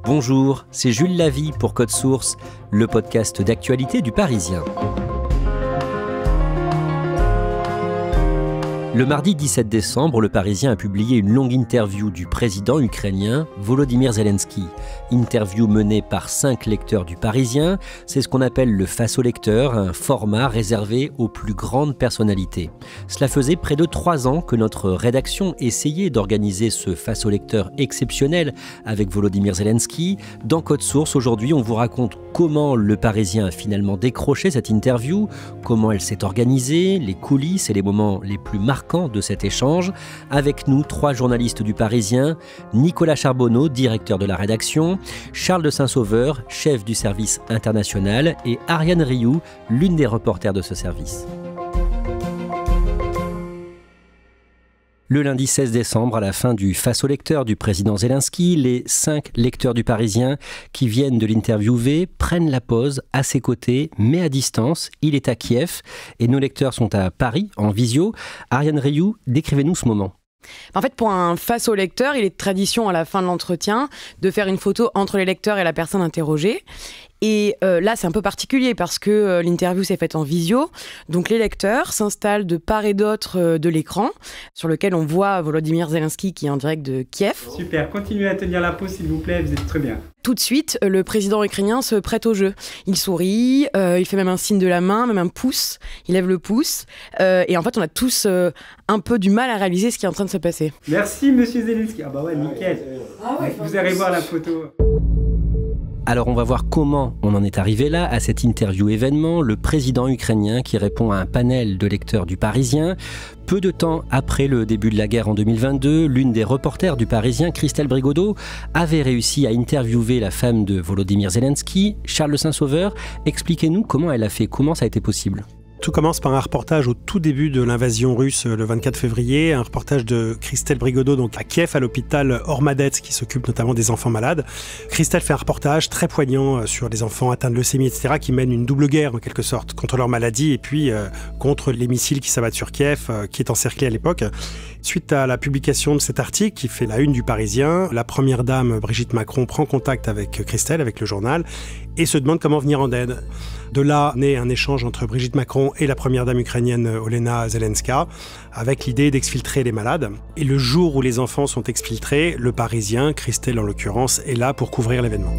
Bonjour, c'est Jules Lavie pour Code Source, le podcast d'actualité du Parisien. Le mardi 17 décembre, le Parisien a publié une longue interview du président ukrainien Volodymyr Zelensky. Interview menée par 5 lecteurs du Parisien. C'est ce qu'on appelle le face au lecteur, un format réservé aux plus grandes personnalités. Cela faisait près de 3 ans que notre rédaction essayait d'organiser ce face au lecteur exceptionnel avec Volodymyr Zelensky. Dans Code Source, aujourd'hui, on vous raconte comment le Parisien a finalement décroché cette interview, comment elle s'est organisée, les coulisses et les moments les plus marquants de cet échange. Avec nous, 3 journalistes du Parisien, Nicolas Charbonneau, directeur de la rédaction, Charles de Saint-Sauveur, chef du service international, et Ariane Rioux, l'une des reporters de ce service. Le lundi 16 décembre, à la fin du face au lecteur du président Zelensky, les 5 lecteurs du Parisien qui viennent de l'interviewer prennent la pause à ses côtés, mais à distance. Il est à Kiev et nos lecteurs sont à Paris, en visio. Ariane Rioux, décrivez-nous ce moment. En fait, pour un face au lecteur, il est de tradition à la fin de l'entretien de faire une photo entre les lecteurs et la personne interrogée. Et là, c'est un peu particulier parce que l'interview s'est faite en visio. Donc les lecteurs s'installent de part et d'autre de l'écran sur lequel on voit Volodymyr Zelensky qui est en direct de Kiev. Super, continuez à tenir la pause s'il vous plaît, vous êtes très bien. Tout de suite, le président ukrainien se prête au jeu. Il sourit, il fait même un signe de la main, même un pouce. Il lève le pouce. Et en fait, on a tous un peu du mal à réaliser ce qui est en train de se passer. Merci monsieur Zelensky. Ah bah ouais, nickel. Vous allez voir la photo. Alors on va voir comment on en est arrivé là, à cette interview événement, le président ukrainien qui répond à un panel de lecteurs du Parisien. Peu de temps après le début de la guerre en 2022, l'une des reporters du Parisien, Christelle Brigodeau, avait réussi à interviewer la femme de Volodymyr Zelensky, Charles de Saint-Sauveur. Expliquez-nous comment elle a fait, comment ça a été possible. Tout commence par un reportage au tout début de l'invasion russe le 24 février, un reportage de Christelle Brigodeau, donc à Kiev, à l'hôpital Ormadets, qui s'occupe notamment des enfants malades. Christelle fait un reportage très poignant sur les enfants atteints de leucémie, etc., qui mènent une double guerre en quelque sorte, contre leur maladie et puis contre les missiles qui s'abattent sur Kiev, qui est encerclé à l'époque. Suite à la publication de cet article qui fait la une du Parisien, la première dame Brigitte Macron prend contact avec Christelle, avec le journal, et se demande comment venir en aide. De là naît un échange entre Brigitte Macron et la première dame ukrainienne Olena Zelenska, avec l'idée d'exfiltrer les malades. Et le jour où les enfants sont exfiltrés, le Parisien, Christelle en l'occurrence, est là pour couvrir l'événement.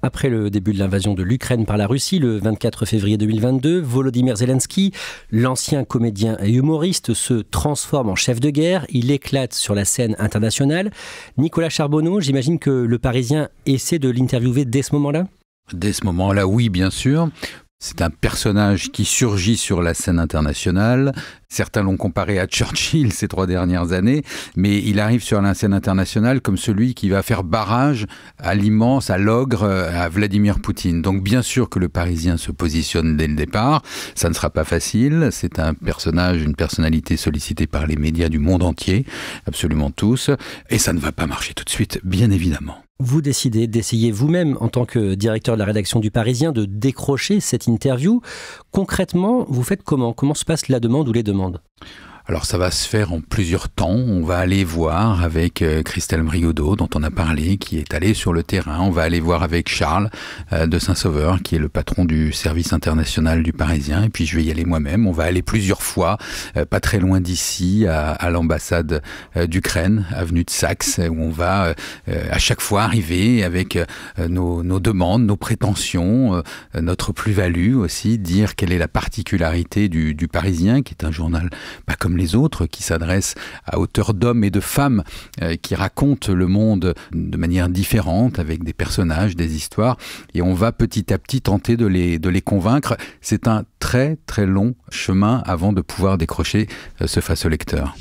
Après le début de l'invasion de l'Ukraine par la Russie, le 24 février 2022, Volodymyr Zelensky, l'ancien comédien et humoriste, se transforme en chef de guerre. Il éclate sur la scène internationale. Nicolas Charbonneau, j'imagine que le Parisien essaie de l'interviewer dès ce moment-là ? Dès ce moment-là, oui, bien sûr. C'est un personnage qui surgit sur la scène internationale. Certains l'ont comparé à Churchill ces 3 dernières années, mais il arrive sur la scène internationale comme celui qui va faire barrage à l'immense, à l'ogre, à Vladimir Poutine. Donc bien sûr que le Parisien se positionne dès le départ. Ça ne sera pas facile. C'est un personnage, une personnalité sollicitée par les médias du monde entier, absolument tous. Et ça ne va pas marcher tout de suite, bien évidemment. Vous décidez d'essayer vous-même, en tant que directeur de la rédaction du Parisien, de décrocher cette interview. Concrètement, vous faites comment ? Comment se passe la demande ou les demandes ? Alors ça va se faire en plusieurs temps. On va aller voir avec Christelle Brigodeau, dont on a parlé, qui est allée sur le terrain. On va aller voir avec Charles de Saint-Sauveur, qui est le patron du service international du Parisien. Et puis je vais y aller moi-même. On va aller plusieurs fois, pas très loin d'ici, à l'ambassade d'Ukraine, avenue de Saxe, où on va à chaque fois arriver avec nos demandes, nos prétentions, notre plus-value aussi, dire quelle est la particularité du Parisien, qui est un journal pas comme les autres, qui s'adressent à hauteur d'hommes et de femmes, qui racontent le monde de manière différente, avec des personnages, des histoires, et on va petit à petit tenter de les convaincre. C'est un très très long chemin avant de pouvoir décrocher ce face au lecteur.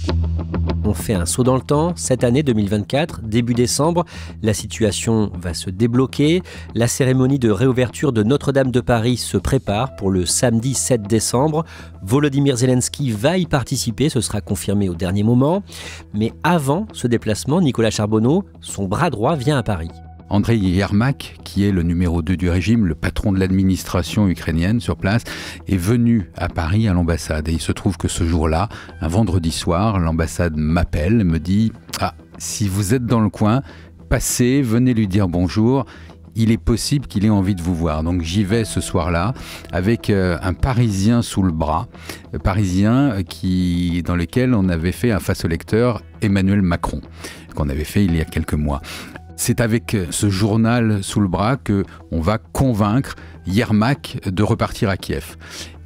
On fait un saut dans le temps. Cette année 2024, début décembre, la situation va se débloquer. La cérémonie de réouverture de Notre-Dame de Paris se prépare pour le samedi 7 décembre. Volodymyr Zelensky va y participer, ce sera confirmé au dernier moment. Mais avant ce déplacement, Nicolas Charbonneau, son bras droit, vient à Paris. Andrei Yermak, qui est le numéro 2 du régime, le patron de l'administration ukrainienne sur place, est venu à Paris à l'ambassade. Et il se trouve que ce jour-là, un vendredi soir, l'ambassade m'appelle, me dit « Ah, Si vous êtes dans le coin, passez, venez lui dire bonjour. Il est possible qu'il ait envie de vous voir. Donc j'y vais ce soir-là avec un Parisien sous le bras, Parisien dans lequel on avait fait un face au lecteur Emmanuel Macron, qu'on avait fait il y a quelques mois. C'est avec ce journal sous le bras qu'on va convaincre Yermak de repartir à Kiev.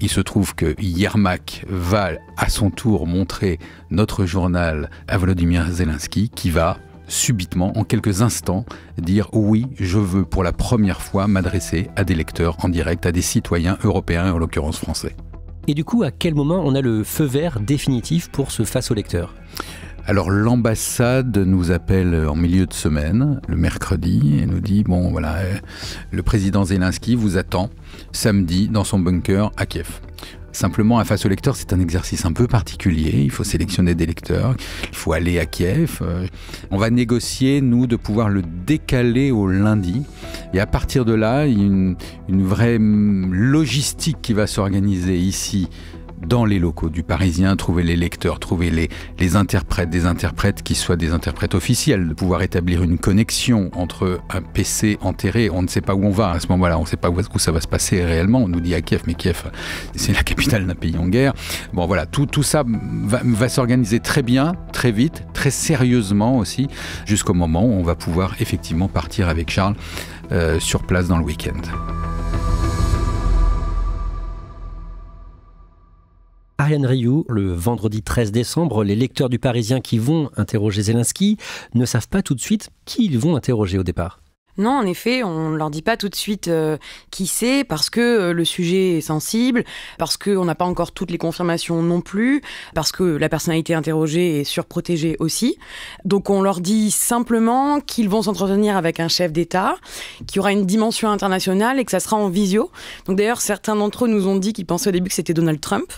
Il se trouve que Yermak va à son tour montrer notre journal à Volodymyr Zelensky, qui va subitement, en quelques instants, dire oui, je veux pour la première fois m'adresser à des lecteurs en direct, à des citoyens européens, en l'occurrence français. Et du coup, à quel moment on a le feu vert définitif pour ce face au lecteur ? Alors l'ambassade nous appelle en milieu de semaine, le mercredi, et nous dit bon voilà, le président Zelensky vous attend samedi dans son bunker à Kiev. Simplement, un face au lecteur, c'est un exercice un peu particulier. Il faut sélectionner des lecteurs, il faut aller à Kiev. On va négocier, nous, de pouvoir le décaler au lundi. Et à partir de là, il y a une vraie logistique qui va s'organiser ici, dans les locaux du Parisien, trouver les lecteurs, trouver les interprètes, des interprètes qui soient des interprètes officiels, de pouvoir établir une connexion entre un PC enterré, on ne sait pas où on va à ce moment-là, on ne sait pas où ça va se passer réellement, on nous dit à Kiev, mais Kiev, c'est la capitale d'un pays en guerre. Bon voilà, tout ça va s'organiser très bien, très vite, très sérieusement aussi, jusqu'au moment où on va pouvoir effectivement partir avec Charles sur place dans le week-end. Ariane Rioux, le vendredi 13 décembre, les lecteurs du Parisien qui vont interroger Zelensky ne savent pas tout de suite qui ils vont interroger au départ. Non, en effet, on ne leur dit pas tout de suite qui c'est, parce que le sujet est sensible, parce qu'on n'a pas encore toutes les confirmations non plus, parce que la personnalité interrogée est surprotégée aussi. Donc on leur dit simplement qu'ils vont s'entretenir avec un chef d'État, qu'il y aura une dimension internationale et que ça sera en visio. Donc d'ailleurs, certains d'entre eux nous ont dit qu'ils pensaient au début que c'était Donald Trump.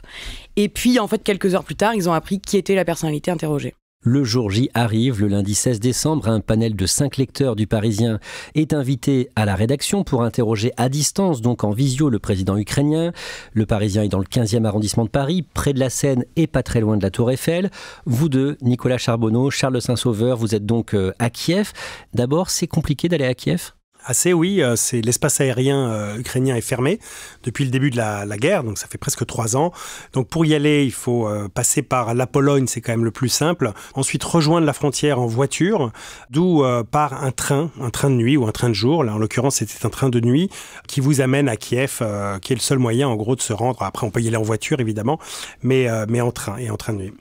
Et puis, en fait, quelques heures plus tard, ils ont appris qui était la personnalité interrogée. Le jour J arrive, le lundi 16 décembre, un panel de 5 lecteurs du Parisien est invité à la rédaction pour interroger à distance, donc en visio, le président ukrainien. Le Parisien est dans le 15e arrondissement de Paris, près de la Seine et pas très loin de la Tour Eiffel. Vous deux, Nicolas Charbonneau, Charles de Saint-Sauveur, vous êtes donc à Kiev. D'abord, c'est compliqué d'aller à Kiev ? Assez, oui. L'espace aérien ukrainien est fermé depuis le début de la guerre, donc ça fait presque 3 ans. Donc pour y aller, il faut passer par la Pologne, c'est quand même le plus simple. Ensuite, rejoindre la frontière en voiture, d'où par un train de nuit ou un train de jour. Là, en l'occurrence, c'était un train de nuit qui vous amène à Kiev, qui est le seul moyen, en gros, de se rendre. Après, on peut y aller en voiture, évidemment, mais en train et en train de nuit.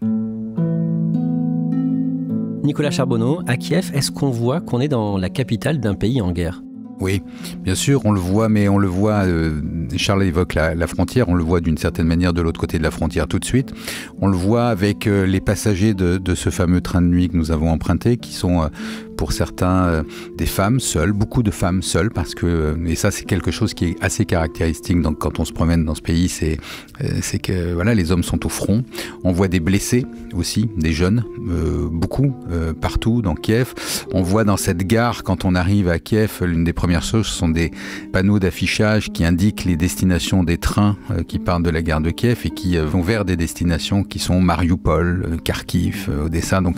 Nicolas Charbonneau, à Kiev, est-ce qu'on voit qu'on est dans la capitale d'un pays en guerre ? Oui, bien sûr, on le voit, mais on le voit, Charles évoque la frontière, on le voit d'une certaine manière de l'autre côté de la frontière tout de suite. On le voit avec les passagers de ce fameux train de nuit que nous avons emprunté, qui sont pour certains des femmes seules, beaucoup de femmes seules, parce que, et ça c'est quelque chose qui est assez caractéristique donc, quand on se promène dans ce pays, c'est que voilà, les hommes sont au front. On voit des blessés aussi, des jeunes, beaucoup, partout dans Kiev. On voit dans cette gare, quand on arrive à Kiev, l'une des premières choses, ce sont des panneaux d'affichage qui indiquent les destinations des trains qui partent de la gare de Kiev et qui vont vers des destinations qui sont Mariupol, Kharkiv, Odessa, donc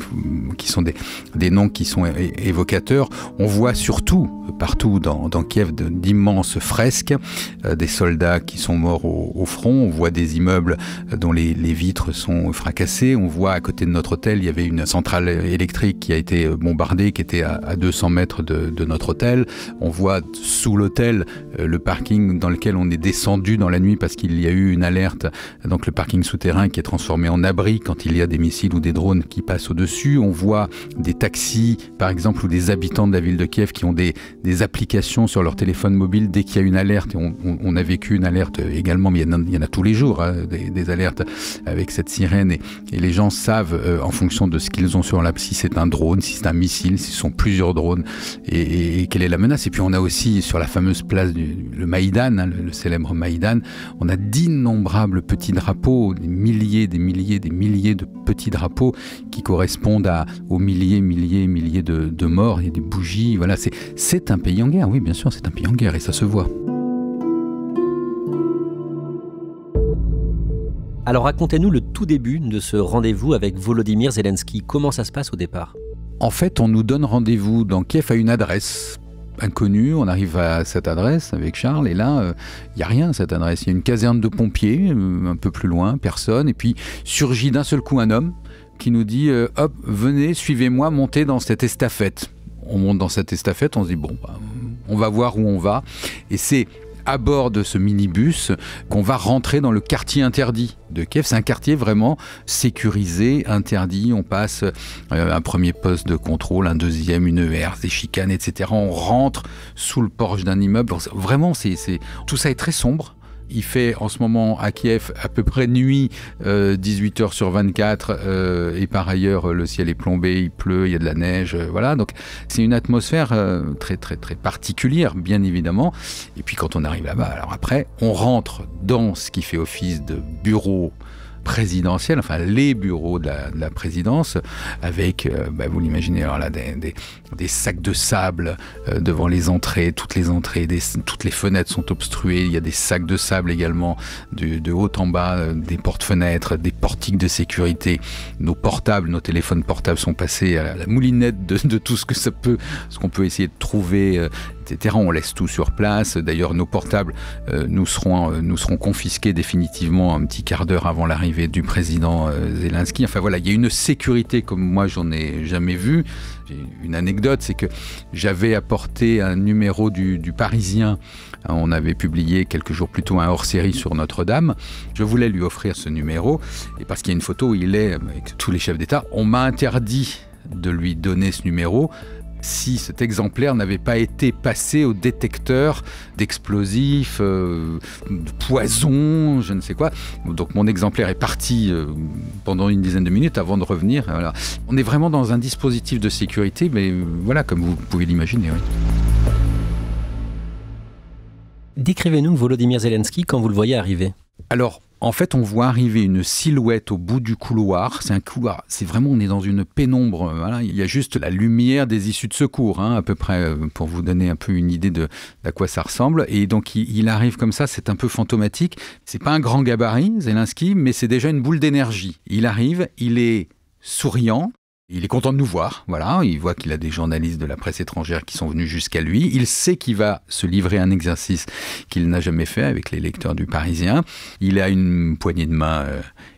qui sont des noms qui sont évocateurs. On voit surtout partout dans Kiev d'immenses fresques, des soldats qui sont morts au front. On voit des immeubles dont les vitres sont fracassées. On voit à côté de notre hôtel, il y avait une centrale électrique qui a été bombardée, qui était à 200 mètres de notre hôtel. On voit sous l'hôtel le parking dans lequel on est descendu dans la nuit parce qu'il y a eu une alerte. Donc le parking souterrain qui est transformé en abri quand il y a des missiles ou des drones qui passent au-dessus. On voit des taxis, par exemple, ou des habitants de la ville de Kiev qui ont des applications sur leur téléphone mobile dès qu'il y a une alerte. Et on a vécu une alerte également, mais il y en a tous les jours, hein, des alertes avec cette sirène. Et les gens savent, en fonction de ce qu'ils ont sur l'app, si c'est un drone, si c'est un missile, si ce sont plusieurs drones et quelle est la menace. Et puis on a aussi sur la fameuse place le Maïdan, hein, le célèbre Maïdan, on a d'innombrables petits drapeaux, des milliers de petits drapeaux qui correspondent aux milliers de morts. Il y a des bougies, voilà, c'est un pays en guerre, oui bien sûr c'est un pays en guerre et ça se voit. Alors racontez-nous le tout début de ce rendez-vous avec Volodymyr Zelensky. Comment ça se passe au départ ? En fait, on nous donne rendez-vous dans Kiev à une adresse inconnue. On arrive à cette adresse avec Charles et là, il n'y a rien à cette adresse. Il y a une caserne de pompiers, un peu plus loin, personne. Et puis surgit d'un seul coup un homme qui nous dit « Hop, venez, suivez-moi, montez dans cette estafette ». On monte dans cette estafette, on se dit « Bon, on va voir où on va ». Et c'est à bord de ce minibus qu'on va rentrer dans le quartier interdit de Kiev. C'est un quartier vraiment sécurisé, interdit. On passe un premier poste de contrôle, un deuxième, une ER, des chicanes, etc. On rentre sous le porche d'un immeuble. Vraiment, tout ça est très sombre. Il fait en ce moment à Kiev à peu près nuit, 18 heures sur 24, et par ailleurs le ciel est plombé, il pleut, il y a de la neige, voilà. Donc c'est une atmosphère très très très particulière, bien évidemment. Et puis quand on arrive là-bas, alors après, on rentre dans ce qui fait office de bureau présidentiel, enfin les bureaux de la présidence, avec, vous l'imaginez, alors là, des sacs de sable devant les entrées, toutes les fenêtres sont obstruées, il y a des sacs de sable également de haut en bas, des portes-fenêtres, des portiques de sécurité, nos téléphones portables sont passés à la moulinette de tout ce qu'on peut essayer de trouver, etc. On laisse tout sur place. D'ailleurs, nos portables nous seront confisqués définitivement un petit quart d'heure avant l'arrivée du président Zelensky. Enfin voilà, il y a une sécurité comme moi j'en ai jamais vu. J'ai une anecdote, c'est que j'avais apporté un numéro du Parisien. On avait publié quelques jours plus tôt un hors-série sur Notre-Dame. Je voulais lui offrir ce numéro, et parce qu'il y a une photo où il est avec tous les chefs d'État, on m'a interdit de lui donner ce numéro si cet exemplaire n'avait pas été passé au détecteur d'explosifs, de poisons, je ne sais quoi. Donc mon exemplaire est parti pendant une dizaine de minutes avant de revenir. Voilà. On est vraiment dans un dispositif de sécurité, mais voilà, comme vous pouvez l'imaginer. Oui. Décrivez-nous Volodymyr Zelensky quand vous le voyez arriver. Alors, en fait, on voit arriver une silhouette au bout du couloir. C'est un couloir, on est dans une pénombre. Voilà. Il y a juste la lumière des issues de secours, à peu près, pour vous donner un peu une idée d'à quoi ça ressemble. Et donc, il arrive comme ça, c'est un peu fantomatique. C'est pas un grand gabarit, Zelensky, mais c'est déjà une boule d'énergie. Il arrive, il est souriant. Il est content de nous voir, voilà. Il voit qu'il a des journalistes de la presse étrangère qui sont venus jusqu'à lui. Il sait qu'il va se livrer à un exercice qu'il n'a jamais fait avec les lecteurs du Parisien. Il a une poignée de main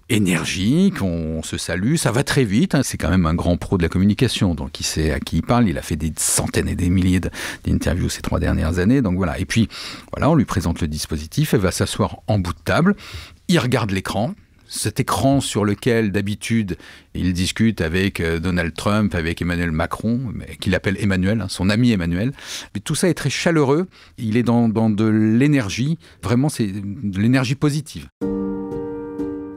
énergique, on se salue, ça va très vite. C'est quand même un grand pro de la communication, donc il sait à qui il parle. Il a fait des centaines et des milliers d'interviews ces 3 dernières années, donc voilà. Et puis, voilà, on lui présente le dispositif, elle va s'asseoir en bout de table. Il regarde l'écran. Cet écran sur lequel, d'habitude, il discute avec Donald Trump, avec Emmanuel Macron, qu'il appelle Emmanuel, son ami Emmanuel. Mais tout ça est très chaleureux. Il est dans de l'énergie. Vraiment, c'est de l'énergie positive.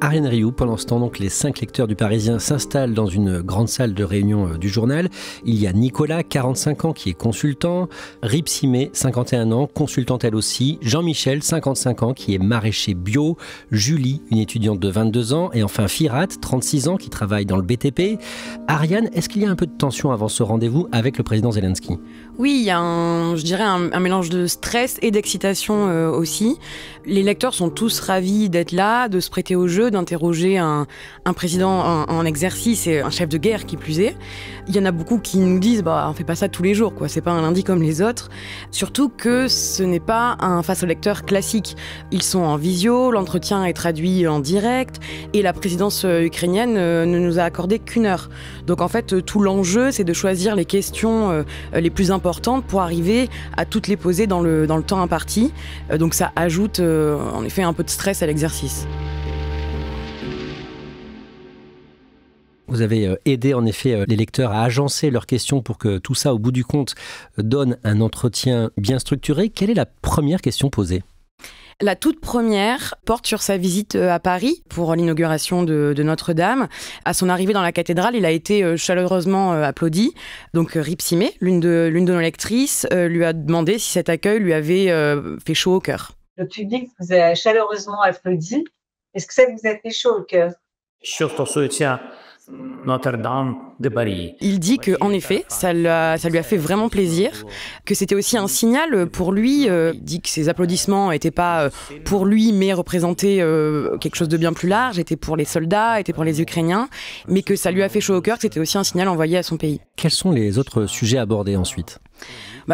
Ariane Rioux, pendant ce temps, donc, les 5 lecteurs du Parisien s'installent dans une grande salle de réunion du journal. Il y a Nicolas, 45 ans, qui est consultant. Ripsimé, 51 ans, consultante elle aussi. Jean-Michel, 55 ans, qui est maraîcher bio. Julie, une étudiante de 22 ans. Et enfin Firat, 36 ans, qui travaille dans le BTP. Ariane, est-ce qu'il y a un peu de tension avant ce rendez-vous avec le président Zelensky ? Oui, il y a un mélange de stress et d'excitation aussi. Les lecteurs sont tous ravis d'être là, de se prêter au jeu, d'interroger un président en exercice et un chef de guerre qui plus est. Il y en a beaucoup qui nous disent on fait pas ça tous les jours, quoi. C'est pas un lundi comme les autres. Surtout que ce n'est pas un face au lecteur classique. Ils sont en visio, l'entretien est traduit en direct et la présidence ukrainienne ne nous a accordé qu'1 heure. Donc en fait, tout l'enjeu, c'est de choisir les questions les plus importantes pour arriver à toutes les poser dans le temps imparti. Donc ça ajoute en effet un peu de stress à l'exercice. Vous avez aidé en effet les lecteurs à agencer leurs questions pour que tout ça, au bout du compte, donne un entretien bien structuré. Quelle est la première question posée ? La toute première porte sur sa visite à Paris pour l'inauguration de Notre-Dame. À son arrivée dans la cathédrale, il a été chaleureusement applaudi. Donc Ripsimé, l'une de nos lectrices, lui a demandé si cet accueil lui avait fait chaud au cœur. Le public vous a chaleureusement applaudi. Est-ce que ça vous a fait chaud au cœur ? Що стосується Notre-Dame, Il dit qu'en effet, ça lui a fait vraiment plaisir, que c'était aussi un signal pour lui. Il dit que ses applaudissements n'étaient pas pour lui, mais représentaient quelque chose de bien plus large, étaient pour les soldats, étaient pour les Ukrainiens, mais que ça lui a fait chaud au cœur, que c'était aussi un signal envoyé à son pays. Quels sont les autres sujets abordés ensuite ?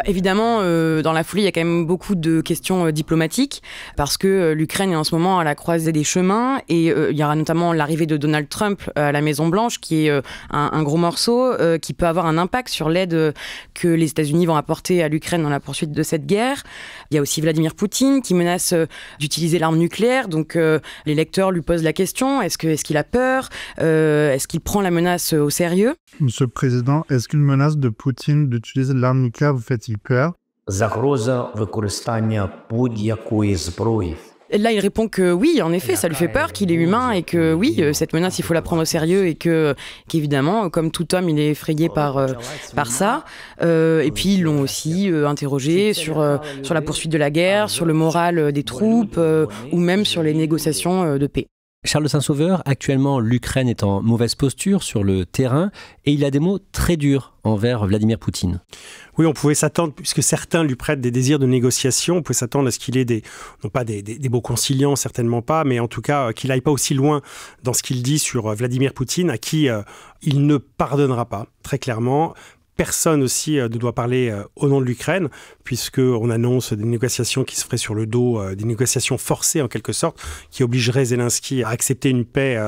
Évidemment, dans la foulée, il y a quand même beaucoup de questions diplomatiques parce que l'Ukraine est en ce moment à la croisée des chemins et il y aura notamment l'arrivée de Donald Trump à la Maison-Blanche qui est un gros morceau qui peut avoir un impact sur l'aide que les États-Unis vont apporter à l'Ukraine dans la poursuite de cette guerre. Il y a aussi Vladimir Poutine qui menace d'utiliser l'arme nucléaire. Donc les lecteurs lui posent la question, est-ce qu'il a peur ? Est-ce qu'il prend la menace au sérieux ? Monsieur le Président, est-ce qu'une menace de Poutine d'utiliser l'arme nucléaire vous fait-il peur ? Là, il répond que oui, en effet, ça lui fait peur, qu'il est humain et que oui, cette menace, il faut la prendre au sérieux et qu'évidemment, comme tout homme, il est effrayé par ça. Et puis, ils l'ont aussi interrogé sur la poursuite de la guerre, sur le moral des troupes ou même sur les négociations de paix. Charles de Saint-Sauveur, actuellement, l'Ukraine est en mauvaise posture sur le terrain et il a des mots très durs envers Vladimir Poutine. Oui, on pouvait s'attendre, puisque certains lui prêtent des désirs de négociation, on pouvait s'attendre à ce qu'il ait non pas des mots conciliants, certainement pas, mais en tout cas qu'il n'aille pas aussi loin dans ce qu'il dit sur Vladimir Poutine, à qui il ne pardonnera pas, très clairement. Personne aussi ne doit parler au nom de l'Ukraine, puisqu'on annonce des négociations qui se feraient sur le dos, des négociations forcées en quelque sorte, qui obligeraient Zelensky à accepter une paix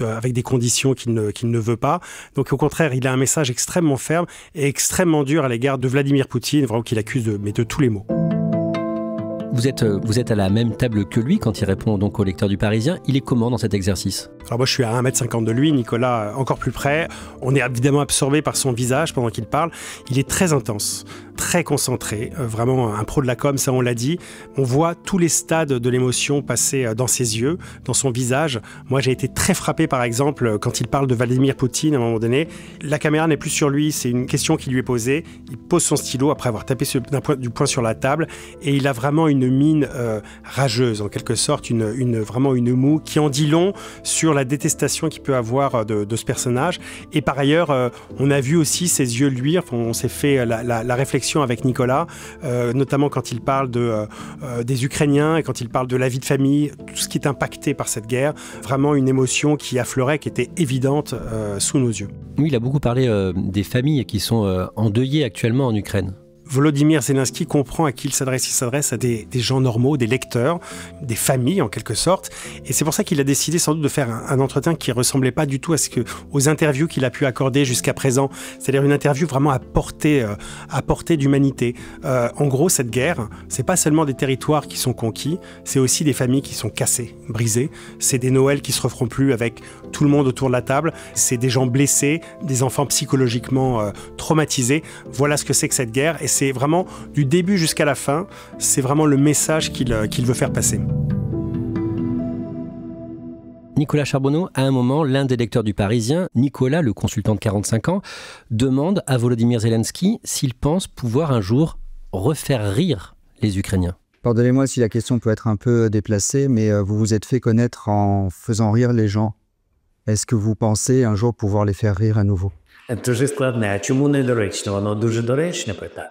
avec des conditions qu'il ne veut pas. Donc au contraire, il a un message extrêmement ferme et extrêmement dur à l'égard de Vladimir Poutine, vraiment qu'il accuse de tous les maux. Vous êtes à la même table que lui quand il répond donc au lecteur du Parisien. Il est comment dans cet exercice ? Alors moi je suis à 1,50 m de lui, Nicolas encore plus près. On est évidemment absorbé par son visage pendant qu'il parle. Il est très intense, très concentré, vraiment un pro de la com, ça on l'a dit. On voit tous les stades de l'émotion passer dans ses yeux, dans son visage. Moi j'ai été très frappé par exemple quand il parle de Vladimir Poutine à un moment donné. La caméra n'est plus sur lui, c'est une question qui lui est posée. Il pose son stylo après avoir tapé du poing sur la table et il a vraiment une mine rageuse en quelque sorte, vraiment une moue qui en dit long sur la détestation qu'il peut avoir de ce personnage. Et par ailleurs, on a vu aussi ses yeux luire. On s'est fait la réflexion avec Nicolas, notamment quand il parle des Ukrainiens et quand il parle de la vie de famille, tout ce qui est impacté par cette guerre. Vraiment une émotion qui affleurait, qui était évidente sous nos yeux. Oui, il a beaucoup parlé des familles qui sont endeuillées actuellement en Ukraine. Volodymyr Zelensky comprend à qui il s'adresse. Il s'adresse à des gens normaux, des lecteurs, des familles en quelque sorte. Et c'est pour ça qu'il a décidé sans doute de faire un entretien qui ressemblait pas du tout aux interviews qu'il a pu accorder jusqu'à présent. C'est-à-dire une interview vraiment à portée d'humanité. En gros, cette guerre, c'est pas seulement des territoires qui sont conquis, c'est aussi des familles qui sont cassées, brisées. C'est des Noëls qui se referont plus avec tout le monde autour de la table. C'est des gens blessés, des enfants psychologiquement traumatisés. Voilà ce que c'est que cette guerre. Et c'est vraiment du début jusqu'à la fin, c'est vraiment le message qu'il veut faire passer. Nicolas Charbonneau, à un moment, l'un des lecteurs du Parisien, Nicolas, le consultant de 45 ans, demande à Volodymyr Zelensky s'il pense pouvoir un jour refaire rire les Ukrainiens. Pardonnez-moi si la question peut être un peu déplacée, mais vous vous êtes fait connaître en faisant rire les gens. Est-ce que vous pensez un jour pouvoir les faire rire à nouveau ?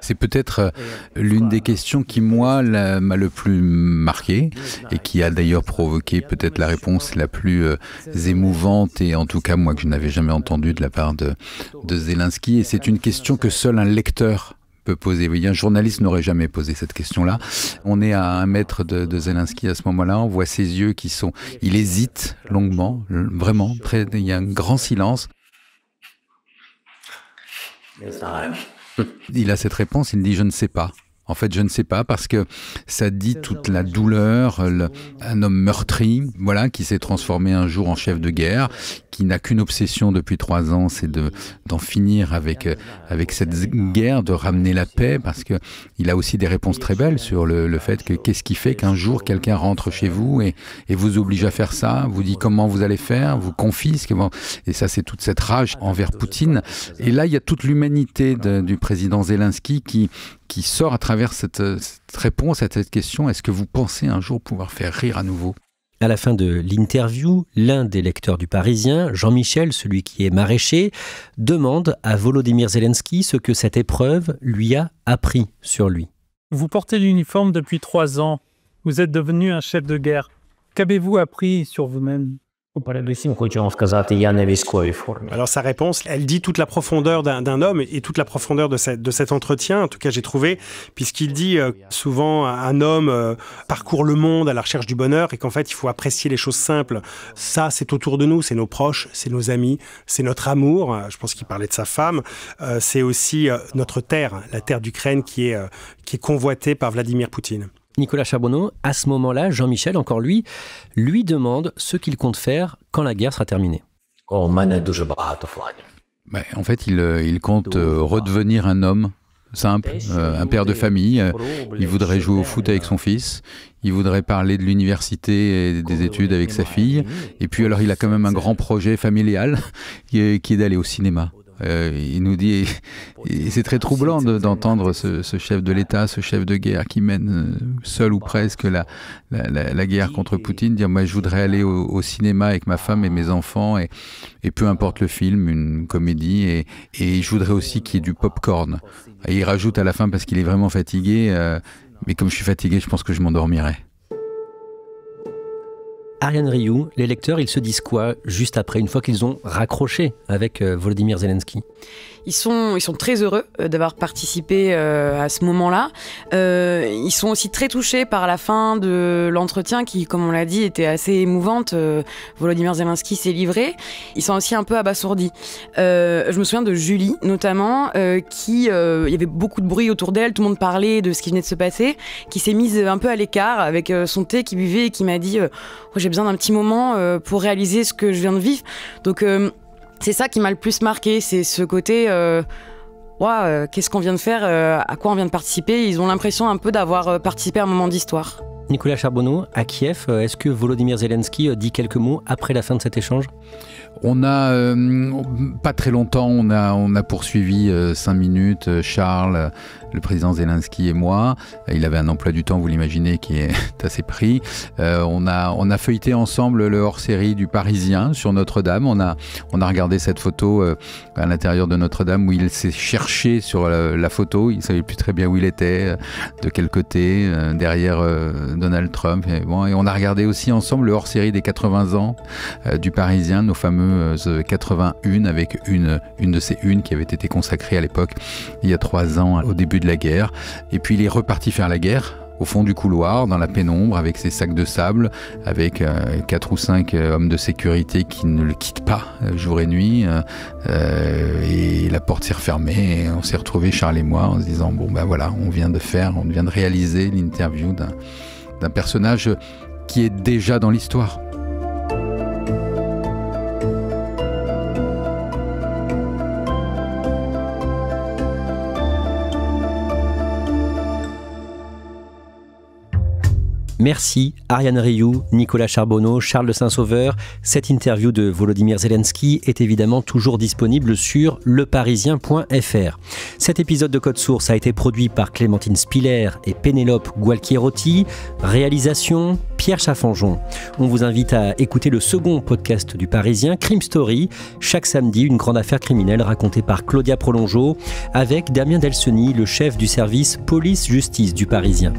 C'est peut-être l'une des questions qui, moi, m'a le plus marqué et qui a d'ailleurs provoqué peut-être la réponse la plus émouvante et en tout cas, moi, que je n'avais jamais entendue de la part de Zelensky. Et c'est une question que seul un lecteur peut poser. Vous voyez, un journaliste n'aurait jamais posé cette question-là. On est à 1 mètre de Zelensky à ce moment-là. On voit ses yeux qui sont... Il hésite longuement, vraiment. Il y a un grand silence. Il a cette réponse, il dit « je ne sais pas ». En fait, je ne sais pas, parce que ça dit toute la douleur, un homme meurtri, voilà, qui s'est transformé un jour en chef de guerre, qui n'a qu'une obsession depuis 3 ans, c'est d'en finir avec cette guerre, de ramener la paix, parce que il a aussi des réponses très belles sur le fait que qu'est-ce qui fait qu'un jour quelqu'un rentre chez vous et vous oblige à faire ça, vous dit comment vous allez faire, vous confisque, et ça c'est toute cette rage envers Poutine. Et là, il y a toute l'humanité du président Zelensky qui sort à travers cette réponse à cette question. Est-ce que vous pensez un jour pouvoir faire rire à nouveau ? À la fin de l'interview, l'un des lecteurs du Parisien, Jean-Michel, celui qui est maraîcher, demande à Volodymyr Zelensky ce que cette épreuve lui a appris sur lui. Vous portez l'uniforme depuis 3 ans. Vous êtes devenu un chef de guerre. Qu'avez-vous appris sur vous-même ? Alors sa réponse, elle dit toute la profondeur d'un homme et toute la profondeur de cet entretien, en tout cas j'ai trouvé, puisqu'il dit souvent un homme parcourt le monde à la recherche du bonheur et qu'en fait il faut apprécier les choses simples. Ça c'est autour de nous, c'est nos proches, c'est nos amis, c'est notre amour, je pense qu'il parlait de sa femme, c'est aussi notre terre, la terre d'Ukraine qui est convoitée par Vladimir Poutine. Nicolas Charbonneau, à ce moment-là, Jean-Michel, encore lui demande ce qu'il compte faire quand la guerre sera terminée. En fait, il compte redevenir un homme simple, un père de famille. Il voudrait jouer au foot avec son fils. Il voudrait parler de l'université et des études avec sa fille. Et puis alors, il a quand même un grand projet familial qui est d'aller au cinéma. Il nous dit, et c'est très troublant d'entendre ce chef de l'État, ce chef de guerre qui mène seul ou presque la guerre contre Poutine, dire moi je voudrais aller au cinéma avec ma femme et mes enfants et peu importe le film, une comédie et je voudrais aussi qu'il y ait du popcorn. Et il rajoute à la fin parce qu'il est vraiment fatigué, mais comme je suis fatigué, je pense que je m'endormirai. Ariane Rioux, les lecteurs, ils se disent quoi juste après, une fois qu'ils ont raccroché avec Volodymyr Zelensky ? Ils sont très heureux d'avoir participé à ce moment-là. Ils sont aussi très touchés par la fin de l'entretien qui, comme on l'a dit, était assez émouvante. Volodymyr Zelensky s'est livré. Ils sont aussi un peu abasourdis. Je me souviens de Julie, notamment, il y avait beaucoup de bruit autour d'elle, tout le monde parlait de ce qui venait de se passer, qui s'est mise un peu à l'écart avec son thé qu'il buvait et qui m'a dit j'ai besoin d'un petit moment pour réaliser ce que je viens de vivre. Donc c'est ça qui m'a le plus marqué, c'est ce côté qu'est-ce qu'on vient de faire, à quoi on vient de participer. Ils ont l'impression un peu d'avoir participé à un moment d'histoire. Nicolas Charbonneau, à Kiev, est-ce que Volodymyr Zelensky dit quelques mots après la fin de cet échange ? On a, pas très longtemps, on a poursuivi 5 minutes, Charles, le président Zelensky et moi. Il avait un emploi du temps, vous l'imaginez, qui est assez pris. On a feuilleté ensemble le hors-série du Parisien sur Notre-Dame. On a regardé cette photo à l'intérieur de Notre-Dame où il s'est cherché sur la photo. Il ne savait plus très bien où il était, de quel côté, derrière Donald Trump. Et on a regardé aussi ensemble le hors-série des 80 ans du Parisien, nos fameuses 81 avec une de ces unes qui avait été consacrée à l'époque, il y a 3 ans, au début de la guerre. Et puis il est reparti faire la guerre au fond du couloir, dans la pénombre, avec ses sacs de sable, avec 4 ou 5 hommes de sécurité qui ne le quittent pas jour et nuit. Et la porte s'est refermée et on s'est retrouvés, Charles et moi, en se disant bon ben voilà, on vient de réaliser l'interview d'un personnage qui est déjà dans l'histoire. Merci Ariane Rioux, Nicolas Charbonneau, Charles de Saint-Sauveur. Cette interview de Volodymyr Zelensky est évidemment toujours disponible sur leparisien.fr. Cet épisode de Code Source a été produit par Clémentine Spiller et Pénélope Gualquierotti. Réalisation Pierre Chaffanjon. On vous invite à écouter le second podcast du Parisien, Crime Story. Chaque samedi, une grande affaire criminelle racontée par Claudia Prolongeau avec Damien Delseny, le chef du service police-justice du Parisien.